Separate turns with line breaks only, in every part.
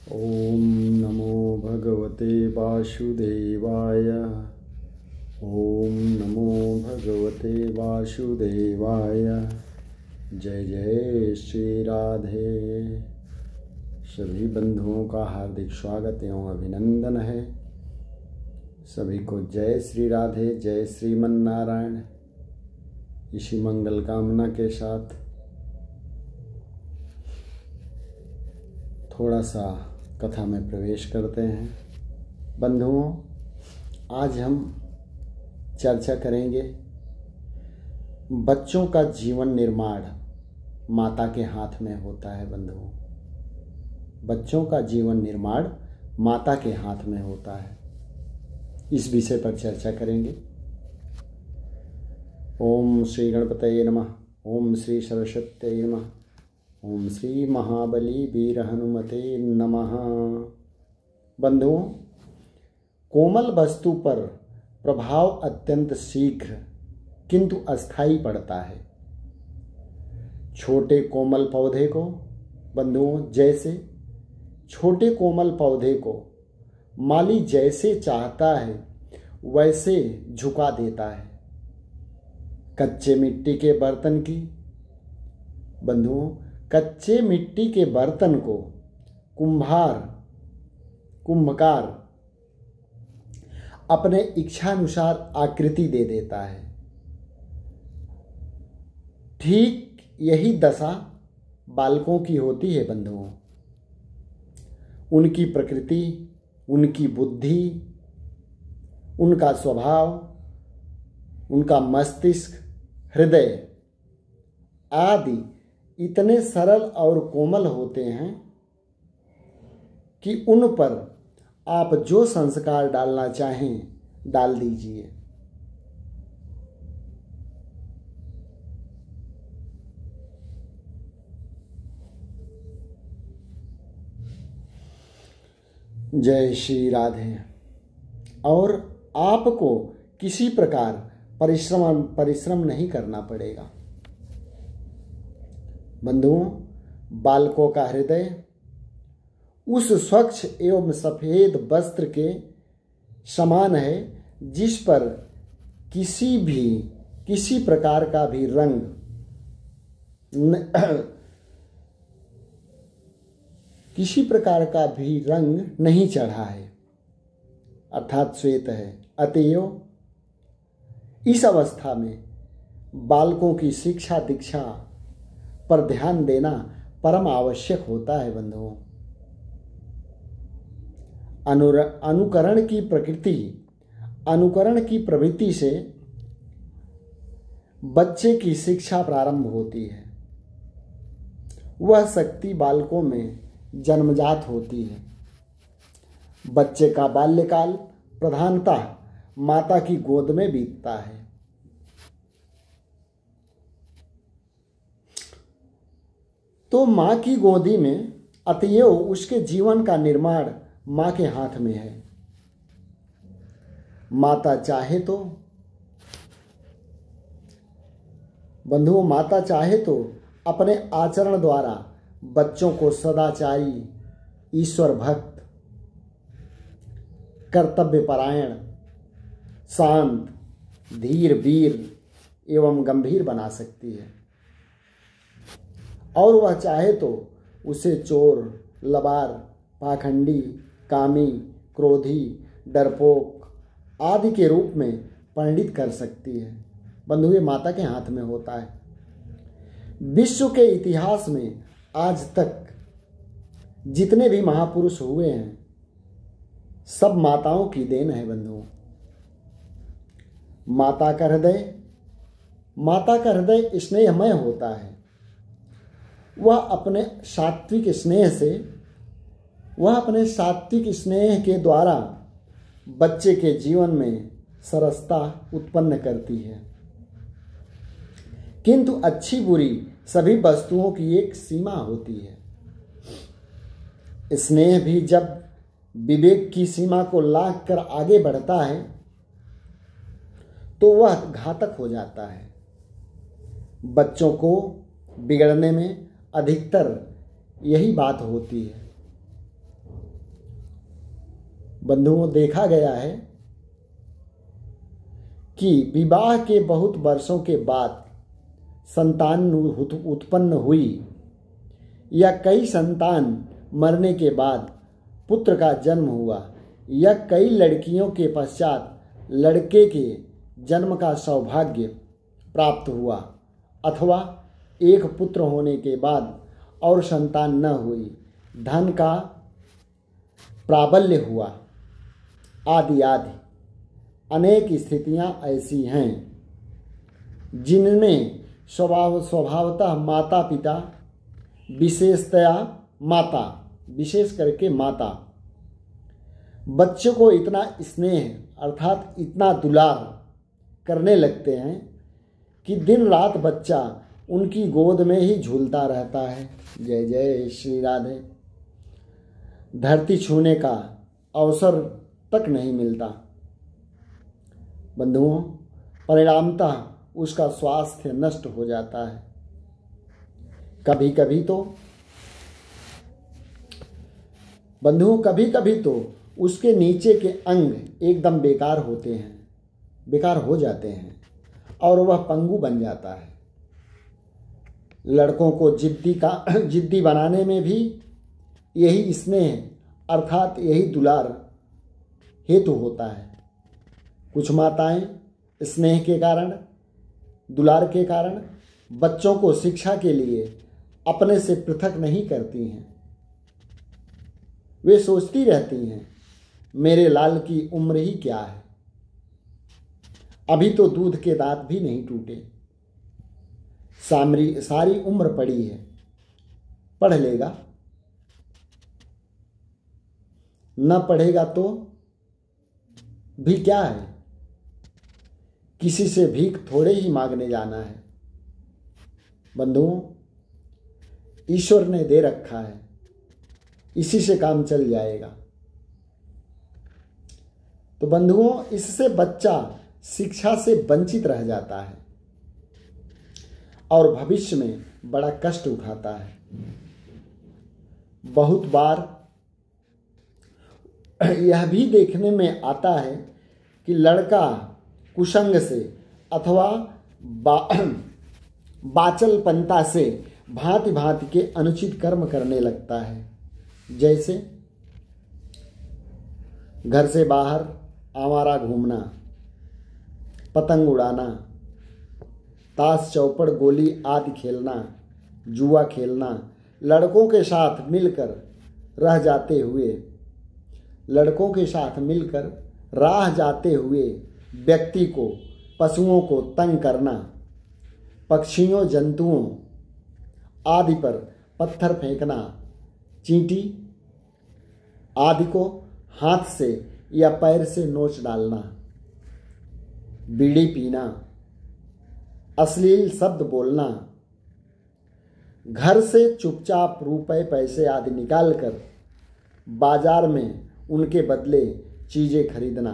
ओम नमो भगवते वासुदेवाय। ओम नमो भगवते वासुदेवाय। जय जय श्री राधे। सभी बंधुओं का हार्दिक स्वागत एवं अभिनंदन है। सभी को जय श्री राधे, जय श्रीमन नारायण। इसी मंगल कामना के साथ थोड़ा सा कथा में प्रवेश करते हैं। बंधुओं, आज हम चर्चा करेंगे बच्चों का जीवन निर्माण माता के हाथ में होता है। बंधुओं, बच्चों का जीवन निर्माण माता के हाथ में होता है, इस विषय पर चर्चा करेंगे। ओम श्री गणपतये नमः। ओम श्री सरस्वत्यै नमः। ओम श्री महाबली वीर हनुमते नमः। बंधुओं, कोमल वस्तु पर प्रभाव अत्यंत शीघ्र किंतु अस्थायी पड़ता है। छोटे कोमल पौधे को, बंधुओं, जैसे छोटे कोमल पौधे को माली जैसे चाहता है वैसे झुका देता है। कच्चे मिट्टी के बर्तन की, बंधुओं, कच्चे मिट्टी के बर्तन को कुंभकार अपने इच्छानुसार आकृति दे देता है। ठीक यही दशा बालकों की होती है। बंधुओं, उनकी प्रकृति, उनकी बुद्धि, उनका स्वभाव, उनका मस्तिष्क, हृदय आदि इतने सरल और कोमल होते हैं कि उन पर आप जो संस्कार डालना चाहें डाल दीजिए। जय श्री राधे। और आपको किसी प्रकार परिश्रम नहीं करना पड़ेगा। बंधुओं, बालकों का हृदय उस स्वच्छ एवं सफेद वस्त्र के समान है जिस पर किसी प्रकार का भी रंग किसी प्रकार का भी रंग नहीं चढ़ा है, अर्थात श्वेत है। अतएव इस अवस्था में बालकों की शिक्षा दीक्षा पर ध्यान देना परम आवश्यक होता है। बंधुओं, अनुकरण की प्रवृत्ति से बच्चे की शिक्षा प्रारंभ होती है। वह शक्ति बालकों में जन्मजात होती है। बच्चे का बाल्यकाल प्रधानतः माता की गोद में बीतता है। तो माँ की गोदी में, अतएव उसके जीवन का निर्माण माँ के हाथ में है। माता चाहे तो, बंधुओं, माता चाहे तो अपने आचरण द्वारा बच्चों को सदाचारी, ईश्वर भक्त, कर्तव्यपरायण, शांत, धीर, वीर एवं गंभीर बना सकती है। और वह चाहे तो उसे चोर, लबार, पाखंडी, कामी, क्रोधी, डरपोक आदि के रूप में परिणित कर सकती है। बंधु, ये माता के हाथ में होता है। विश्व के इतिहास में आज तक जितने भी महापुरुष हुए हैं सब माताओं की देन है। बंधुओं, माता का हृदय स्नेहमय होता है। वह अपने सात्विक स्नेह के द्वारा बच्चे के जीवन में सरसता उत्पन्न करती है। किंतु अच्छी बुरी सभी वस्तुओं की एक सीमा होती है। स्नेह भी जब विवेक की सीमा को लांघ कर आगे बढ़ता है तो वह घातक हो जाता है। बच्चों को बिगड़ने में अधिकतर यही बात होती है। बंधुओं, देखा गया है कि विवाह के बहुत वर्षों के बाद संतान उत्पन्न हुई या कई संतान मरने के बाद पुत्र का जन्म हुआ या कई लड़कियों के पश्चात लड़के के जन्म का सौभाग्य प्राप्त हुआ अथवा एक पुत्र होने के बाद और संतान न हुई, धन का प्राबल्य हुआ, आदि आदि अनेक स्थितियां ऐसी हैं जिनमें स्वभावतः माता पिता, विशेषतया माता, विशेष करके माता, बच्चों को इतना स्नेह अर्थात इतना दुलार करने लगते हैं कि दिन रात बच्चा उनकी गोद में ही झूलता रहता है। जय जय श्री राधे। धरती छूने का अवसर तक नहीं मिलता। बंधुओं, परिणामतः उसका स्वास्थ्य नष्ट हो जाता है। कभी कभी तो बंधुओं, कभी कभी तो उसके नीचे के अंग एकदम बेकार होते हैं, बेकार हो जाते हैं और वह पंगु बन जाता है। लड़कों को जिद्दी बनाने में भी यही स्नेह अर्थात यही दुलार हेतु होता है। कुछ माताएं स्नेह के कारण, दुलार के कारण बच्चों को शिक्षा के लिए अपने से पृथक नहीं करती हैं। वे सोचती रहती हैं, मेरे लाल की उम्र ही क्या है, अभी तो दूध के दांत भी नहीं टूटे, सारी उम्र पड़ी है, पढ़ लेगा, न पढ़ेगा तो भी क्या है, किसी से भीख थोड़े ही मांगने जाना है। बंधुओं, ईश्वर ने दे रखा है, इसी से काम चल जाएगा। तो बंधुओं, इससे बच्चा शिक्षा से वंचित रह जाता है और भविष्य में बड़ा कष्ट उठाता है। बहुत बार यह भी देखने में आता है कि लड़का कुसंग से अथवा बाचलपंता से भांति भांति के अनुचित कर्म करने लगता है। जैसे घर से बाहर आवारा घूमना, पतंग उड़ाना, ताश चौपड़ गोली आदि खेलना, जुआ खेलना, लड़कों के साथ मिलकर राह जाते हुए व्यक्ति को, पशुओं को तंग करना, पक्षियों जंतुओं आदि पर पत्थर फेंकना, चींटी आदि को हाथ से या पैर से नोच डालना, बीड़ी पीना, अश्लील शब्द बोलना, घर से चुपचाप रुपए पैसे आदि निकालकर बाजार में उनके बदले चीज़ें खरीदना,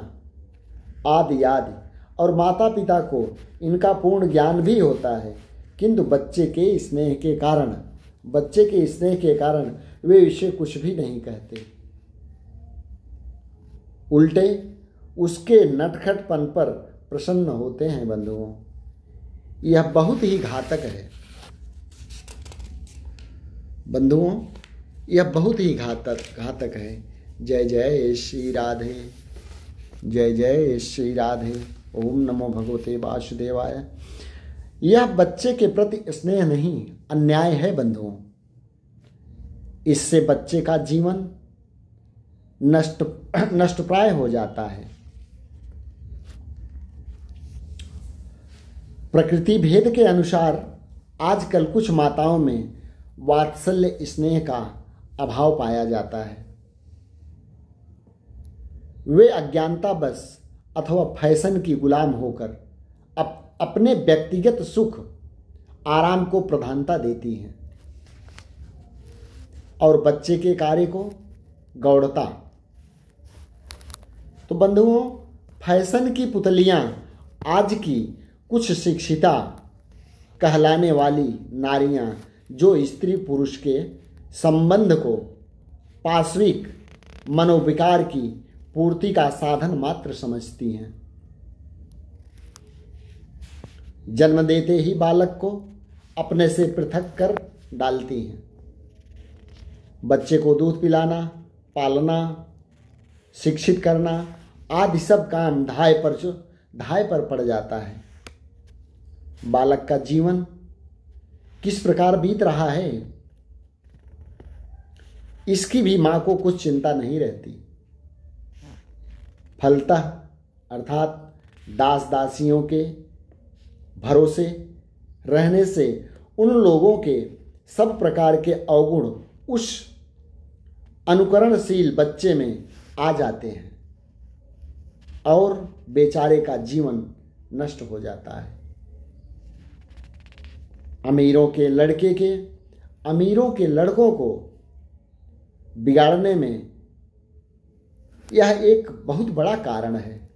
आदि आदि। और माता पिता को इनका पूर्ण ज्ञान भी होता है, किंतु बच्चे के स्नेह के कारण वे इसे कुछ भी नहीं कहते, उल्टे उसके नटखटपन पर प्रसन्न होते हैं। बंधुओं, यह बहुत ही घातक है। बंधुओं, यह बहुत ही घातक है। जय जय श्री राधे, जय जय श्री राधे। ओम नमो भगवते वासुदेवाय। यह बच्चे के प्रति स्नेह नहीं, अन्याय है बंधुओं। इससे बच्चे का जीवन नष्टप्राय हो जाता है। प्रकृति भेद के अनुसार आजकल कुछ माताओं में वात्सल्य स्नेह का अभाव पाया जाता है। वे अज्ञानतावश अथवा फैशन की गुलाम होकर अपने व्यक्तिगत सुख आराम को प्रधानता देती हैं और बच्चे के कार्य को गौड़ता। तो बंधुओं, फैशन की पुतलियां आज की कुछ शिक्षिता कहलाने वाली नारियां जो स्त्री पुरुष के संबंध को पाश्विक मनोविकार की पूर्ति का साधन मात्र समझती हैं। जन्म देते ही बालक को अपने से पृथक कर डालती हैं। बच्चे को दूध पिलाना, पालना, शिक्षित करना आदि सब काम धाय पर पड़ जाता है। बालक का जीवन किस प्रकार बीत रहा है, इसकी भी मां को कुछ चिंता नहीं रहती। फलतः अर्थात दास दासियों के भरोसे रहने से उन लोगों के सब प्रकार के अवगुण उस अनुकरणशील बच्चे में आ जाते हैं और बेचारे का जीवन नष्ट हो जाता है। अमीरों के लड़कों को बिगाड़ने में यह एक बहुत बड़ा कारण है।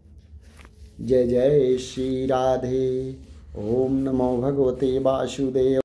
जय जय श्री राधे। ओम नमो भगवते वासुदेव।